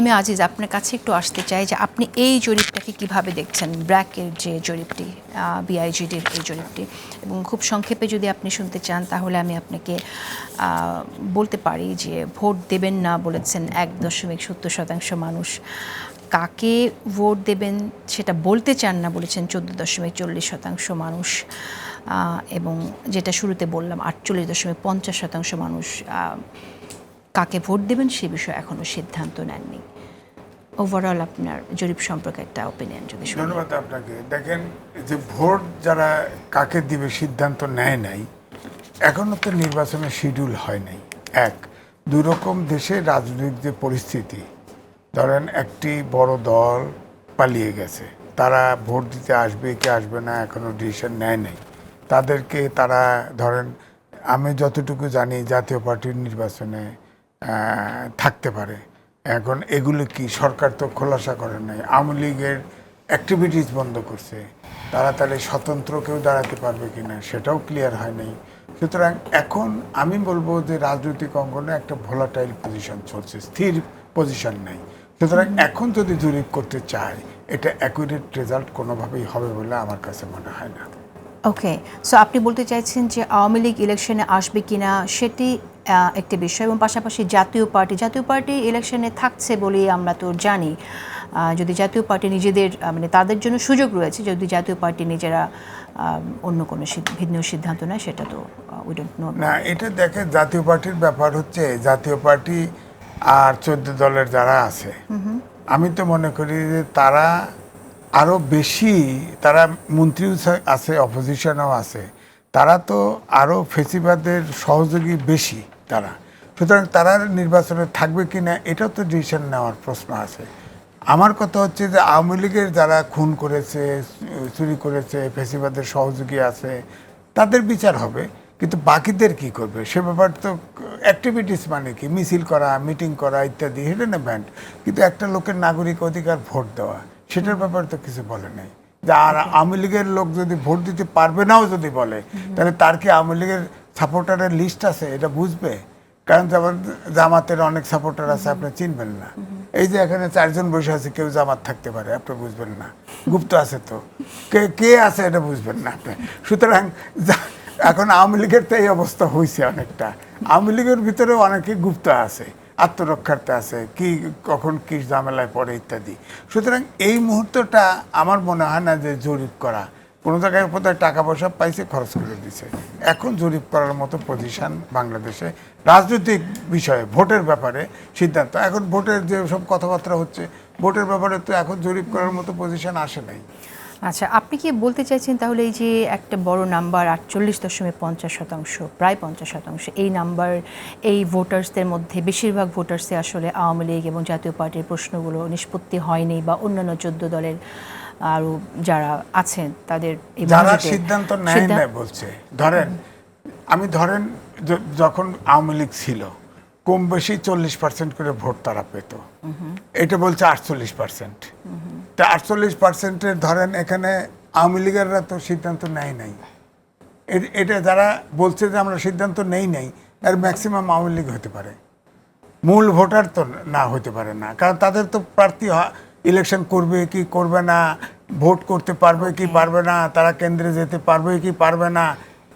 আমি আজিজ আপনার কাছে একটু আসতে চাই যে আপনি এই জরিপটাকে কিভাবে দেখছেন, ব্র্যাকের যে জরিপটি, বিআইজিডির এই জরিপটি, এবং খুব সংক্ষেপে যদি আপনি শুনতে চান তাহলে আমি আপনাকে বলতে পারি যে ভোট দেবেন না বলেছেন 1.70% মানুষ, কাকে ভোট দেবেন সেটা বলতে চান না বলেছেন 14.40% মানুষ, এবং যেটা শুরুতে বললাম 48.50% মানুষ কাকে ভোট দেবেন সে বিষয়ে এখনও সিদ্ধান্ত নেননি। ওভারঅল আপনার জরিপ সম্পর্কে একটা ওপিনিয়ন যদি শুনি। ধন্যবাদ আপনাকে। দেখেন, যে ভোট যারা কাকে দিবে সিদ্ধান্ত নেয় নাই, এখনও তো নির্বাচনের শিডিউল হয় নাই। এক, দুই রকম দেশে রাজনৈতিক যে পরিস্থিতি, ধরেন একটি বড় দল পালিয়ে গেছে, তারা ভোট দিতে আসবে কি আসবে না এখনও ডিসিশন নেয় নাই। তাদেরকে তারা ধরেন, আমি যতটুকু জানি জাতীয় পার্টির নির্বাচনে থাকতে পারে। এখন এগুলো কি সরকার তো খোলাসা করে নাই, আওয়ামী লীগের অ্যাক্টিভিটিস বন্ধ করছে, তারা তাহলে স্বতন্ত্র কেউ দাঁড়াতে পারবে কি না সেটাও ক্লিয়ার হয় নাই। সুতরাং এখন আমি বলবো যে রাজনৈতিক অঙ্গনে একটা ভোলাটাইল পজিশন চলছে, স্থির পজিশন নেই। সুতরাং এখন যদি জরিপ করতে চায়, এটা অ্যাকুরেট রেজাল্ট কোনোভাবেই হবে বলে আমার কাছে মনে হয় না। ওকে, সো আপনি বলতে চাইছেন যে আওয়ামী লীগ ইলেকশনে আসবে কিনা সেটি একটি বিষয়, এবং পাশাপাশি জাতীয় পার্টি ইলেকশনে থাকছে বলেই আমরা তো জানি। যদি জাতীয় পার্টি নিজেদের মানে তাদের জন্য সুযোগ রয়েছে, যদি জাতীয় পার্টি নিজেরা অন্য কোনো ভিন্ন সিদ্ধান্ত নেয় সেটা তো উই ডোন্ট নো। না, এটা দেখে জাতীয় পার্টির ব্যাপার হচ্ছে, জাতীয় পার্টি আর 14 দলের যারা আছে, আমি তো মনে করি যে তারা আরও বেশি, তারা মন্ত্রীও আছে, অপোজিশনও আছে, তারা তো আরও ফেসিবাদের সহযোগী বেশি তারা। সুতরাং তারা নির্বাচনে থাকবে কি না এটাও তো ডিসিশন নেওয়ার প্রশ্ন আছে। আমার কথা হচ্ছে যে আওয়ামী লীগের যারা খুন করেছে, চুরি করেছে, ফেসিবাদের সহযোগী আছে, তাদের বিচার হবে, কিন্তু বাকিদের কি করবে সে ব্যাপার তো। অ্যাক্টিভিটিস মানে কি, মিছিল করা, মিটিং করা ইত্যাদি, হিডেন ইভেন্ট, কিন্তু একটা লোকের নাগরিক অধিকার ভোট দেওয়া, সেটার ব্যাপারে তো কিছু বলে নাই। যে আর আওয়ামী লীগের লোক যদি ভোট দিতে পারবে নাও যদি বলে, তাহলে তার কি আওয়ামী লীগের সাপোর্টারের লিস্ট আছে এটা বুঝবে? কারণ যেমন জামাতের অনেক সাপোর্টার আছে, আপনি চিনবেন না। এই যে এখানে 4 জন বসে আছে, কেউ জামাত থাকতে পারে, আপনি বুঝবেন না। গুপ্ত আছে তো, কে আছে এটা বুঝবেন না আপনি। সুতরাং এখন আওয়ামী লীগের তো এই অবস্থা হয়েছে অনেকটা। আওয়ামী লীগের ভিতরেও অনেকে গুপ্ত আছে, আত্মরক্ষার্থে আছে, কি কখন কি ঝামেলায় পড়ে ইত্যাদি। সুতরাং এই মুহূর্তটা আমার মনে হয় না যে জরিপ করা, কোনো জায়গায় কোথায় টাকা পয়সা পাইছে খরচ করে দিছে, এখন জরিপ করার মতো পজিশন বাংলাদেশে রাজনৈতিক বিষয়ে ভোটের ব্যাপারে সিদ্ধান্ত, এখন ভোটের যে সব কথাবার্তা হচ্ছে ভোটের ব্যাপারে তো এখন জরিপ করার মতো পজিশন আসে নাই। আচ্ছা, আপনি কি বলতে চাইছেন তাহলে এই যে একটা বড় নাম্বার 48.50%, প্রায় 50%, এই নাম্বার, এই ভোটার্সদের মধ্যে বেশিরভাগ ভোটার্সে আসলে আওয়ামী লীগ এবং জাতীয় পার্টির প্রশ্নগুলো নিষ্পত্তি হয়নি, বা অন্যান্য 14 দলের আরও যারা আছেন তাদের যারা সিদ্ধান্ত নেয় না বলছে। ধরেন যখন আওয়ামী লীগ ছিল কম বেশি 40% করে ভোট তারা পেত, এটা বলছে 48%। তা 48%-এর ধরেন এখানে আওয়ামী লীগেররা তো সিদ্ধান্ত নেয় নাই। এটা যারা বলছে যে আমরা সিদ্ধান্ত নেই নাই, এর ম্যাক্সিমাম আওয়ামী লীগ হতে পারে, মূল ভোটার তো না হতে পারে না। কারণ তাদের তো প্রার্থী ইলেকশন করবে কি করবে না, ভোট করতে পারবে কি পারবে না, তারা কেন্দ্রে যেতে পারবে কি পারবে না,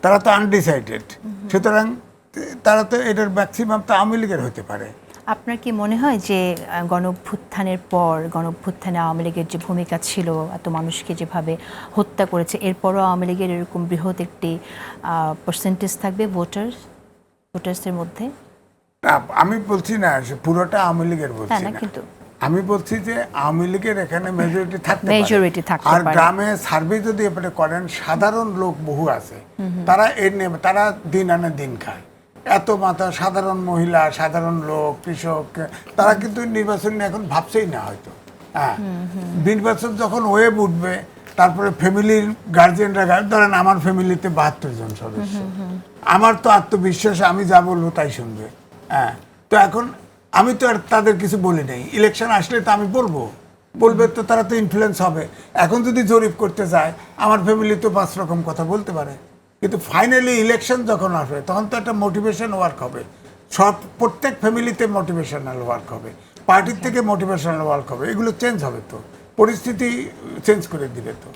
তারা তো আনডিসাইডেড। সুতরাং তারা তো এটার ম্যাক্সিমাম তো আওয়ামী লীগের হতে পারে। আপনার কি মনে হয় যে গণঅভ্যুত্থানের পর, গণঅভ্যুত্থানে আওয়ামী লীগের যে ভূমিকা ছিল, এত মানুষকে যেভাবে হত্যা করেছে, এরপরও আওয়ামী লীগের এরকম বৃহৎ একটি পার্সেন্টেজ থাকবে ভোটার্সদের মধ্যে? আমি বলছি না পুরোটা আওয়ামী লীগের বলছি না, কিন্তু আমি বলছি যে আওয়ামী লীগের এখানে মেজরিটি থাকতে পারে। আর পারে। গ্রামে সার্ভে যদি এবারে করেন, সাধারণ লোক বহু আছে, তারা তারা দিন আনে দিন খায়, এত মাথা সাধারণ মহিলা, সাধারণ লোক, কৃষক, তারা কিন্তু নির্বাচন নিয়ে এখন ভাবছেই না হয়তো। হ্যাঁ, নির্বাচন যখন ওয়েব উঠবে, তারপরে ফ্যামিলির গার্জিয়ানরা, ধরেন আমার ফ্যামিলিতে 72 জন সদস্য, আমার তো আত্মবিশ্বাস আমি যা বলবো তাই শুনবে। হ্যাঁ, তো এখন আমি তো আর তাদের কিছু বলি নাই, ইলেকশন আসলে তো আমি বলবে তো, তারা তো ইনফ্লুয়েন্স হবে। এখন যদি জরিপ করতে যায়, আমার ফ্যামিলি তো 5 রকম কথা বলতে পারে, কিন্তু ফাইনালি ইলেকশন যখন আসবে তখন তো একটা মোটিভেশন ওয়ার্ক হবে, প্রত্যেক ফ্যামিলিতে মোটিভেশনাল ওয়ার্ক হবে। পার্টির থেকে মোটিভেশনাল ওয়ার্ক হবে, এগুলো চেঞ্জ হবে তো, পরিস্থিতি চেঞ্জ করে দিবে তো।